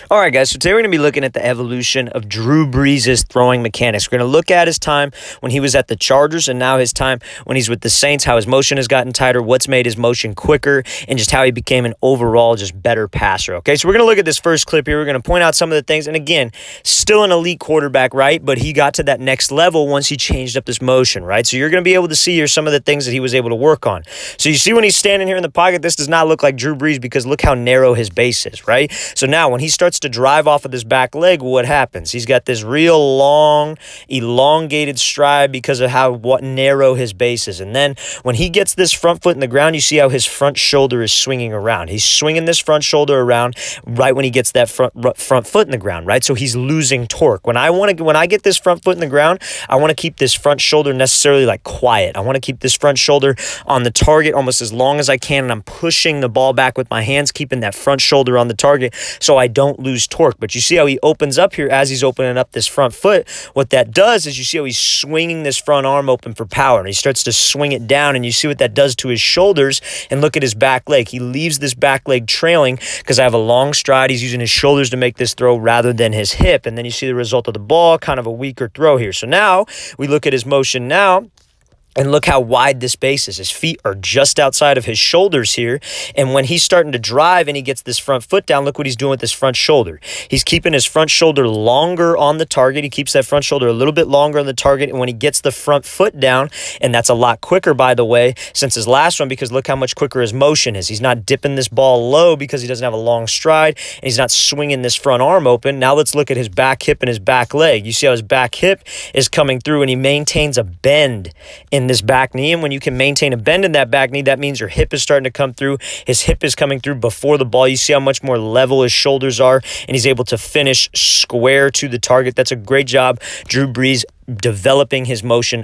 All right, guys, so today we're going to be looking at the evolution of Drew Brees' throwing mechanics. We're going to look at his time when he was at the Chargers and now his time when he's with the Saints, how his motion has gotten tighter, what's made his motion quicker, and just how he became an overall just better passer, okay? So we're going to look at this first clip here. We're going to point out some of the things, and again, still an elite quarterback, right? But he got to that next level once he changed up this motion, right? So you're going to be able to see here some of the things that he was able to work on. So you see when he's standing here in the pocket, this does not look like Drew Brees because look how narrow his base is, right? So now when he starts to drive off of this back leg, what happens? He's got this real long, elongated stride because of what narrow his base is. And then when he gets this front foot in the ground, you see how his front shoulder is swinging around. He's swinging this front shoulder around right when he gets that front foot in the ground, right? So he's losing torque. When I get this front foot in the ground, I want to keep this front shoulder necessarily like quiet. I want to keep this front shoulder on the target almost as long as I can, and I'm pushing the ball back with my hands, keeping that front shoulder on the target so I don't lose torque. But you see how he opens up here as he's opening up this front foot. What that does is you see how he's swinging this front arm open for power, and he starts to swing it down, and you see what that does to his shoulders. And look at his back leg. He leaves this back leg trailing because I have a long stride. He's using his shoulders to make this throw rather than his hip. And then you see the result of the ball, kind of a weaker throw here. So now we look at his motion now. And look how wide this base is. His feet are just outside of his shoulders here. And when he's starting to drive and he gets this front foot down, look what he's doing with this front shoulder. He's keeping his front shoulder longer on the target. He keeps that front shoulder a little bit longer on the target. And when he gets the front foot down, and that's a lot quicker, by the way, since his last one, because look how much quicker his motion is. He's not dipping this ball low because he doesn't have a long stride, and he's not swinging this front arm open. Now let's look at his back hip and his back leg. You see how his back hip is coming through, and he maintains a bend in this back knee. And when you can maintain a bend in that back knee, that means your hip is starting to come through. His hip is coming through before the ball. You see how much more level his shoulders are, and he's able to finish square to the target. That's a great job, Drew Brees, developing his motion